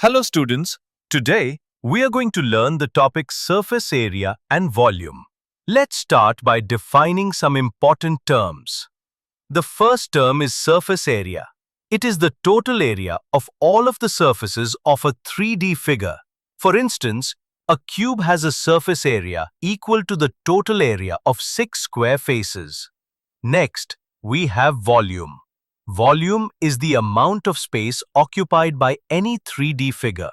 Hello students, today we are going to learn the topic surface area and volume. Let's start by defining some important terms. The first term is surface area. It is the total area of all of the surfaces of a 3D figure. For instance, a cube has a surface area equal to the total area of 6 square faces. Next, we have volume. Volume is the amount of space occupied by any 3D figure.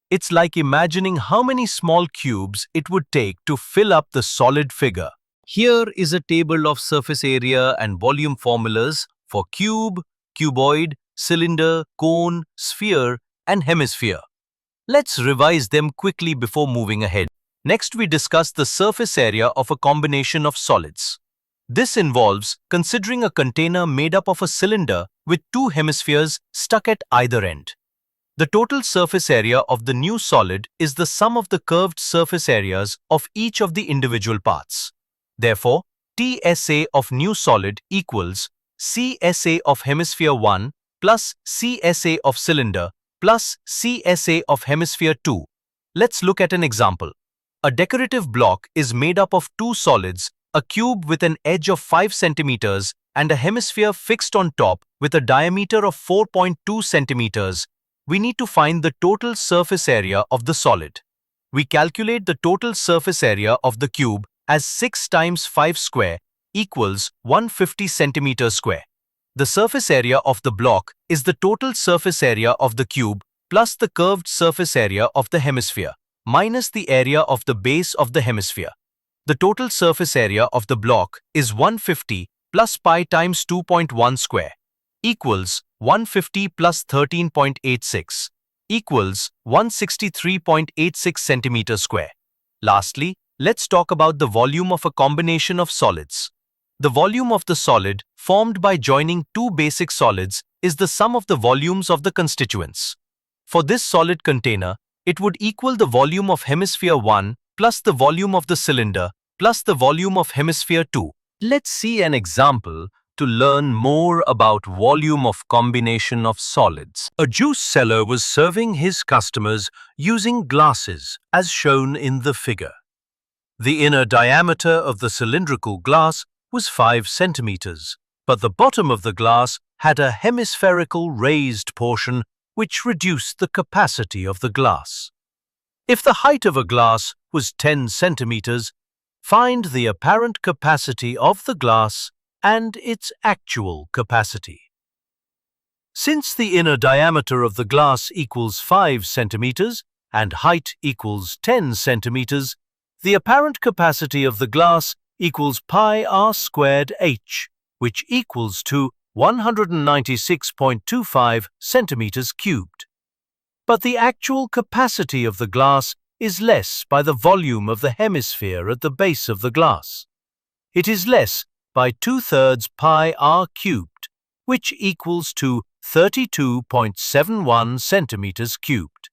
It's like imagining how many small cubes it would take to fill up the solid figure. Here is a table of surface area and volume formulas for cube, cuboid, cylinder, cone, sphere, and hemisphere. Let's revise them quickly before moving ahead. Next, we discuss the surface area of a combination of solids. This involves considering a container made up of a cylinder with two hemispheres stuck at either end. The total surface area of the new solid is the sum of the curved surface areas of each of the individual parts. Therefore, TSA of new solid equals CSA of hemisphere 1 plus CSA of cylinder plus CSA of hemisphere 2. Let's look at an example. A decorative block is made up of two solids, a cube with an edge of 5 centimeters and a hemisphere fixed on top with a diameter of 4.2 centimeters. We need to find the total surface area of the solid. We calculate the total surface area of the cube as 6 times 5 square equals 150 centimeters square. The surface area of the block is the total surface area of the cube plus the curved surface area of the hemisphere minus the area of the base of the hemisphere. The total surface area of the block is 150 plus pi times 2.1 square equals 150 plus 13.86 equals 163.86 centimeters square. Lastly, let's talk about the volume of a combination of solids. The volume of the solid formed by joining two basic solids is the sum of the volumes of the constituents. For this solid container, it would equal the volume of hemisphere 1 plus the volume of the cylinder plus the volume of hemisphere 2. Let's see an example to learn more about volume of combination of solids. A juice seller was serving his customers using glasses as shown in the figure. The inner diameter of the cylindrical glass was 5 centimeters, but the bottom of the glass had a hemispherical raised portion which reduced the capacity of the glass. If the height of a glass was 10 centimeters, find the apparent capacity of the glass and its actual capacity. Since the inner diameter of the glass equals 5 centimeters and height equals 10 centimeters, the apparent capacity of the glass equals pi r squared h, which equals to 196.25 centimeters cubed. But the actual capacity of the glass is less by the volume of the hemisphere at the base of the glass. It is less by 2/3 pi r cubed, which equals to 32.71 centimeters cubed.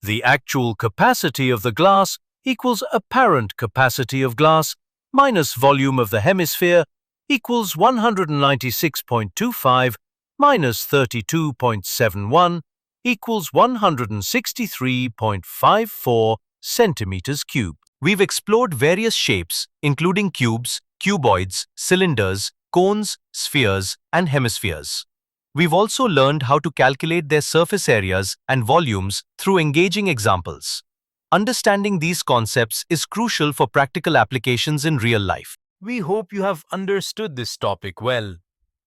The actual capacity of the glass equals apparent capacity of glass minus volume of the hemisphere equals 196.25 minus 32.71 equals 163.54 centimeters cubed. We've explored various shapes, including cubes, cuboids, cylinders, cones, spheres, and hemispheres. We've also learned how to calculate their surface areas and volumes through engaging examples. Understanding these concepts is crucial for practical applications in real life. We hope you have understood this topic well.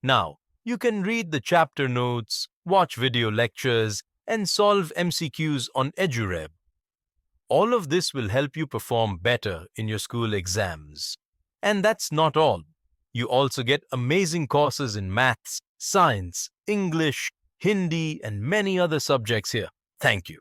Now, you can read the chapter notes, watch video lectures, and solve MCQs on EduReb. All of this will help you perform better in your school exams. And that's not all. You also get amazing courses in maths, science, English, Hindi, and many other subjects here. Thank you.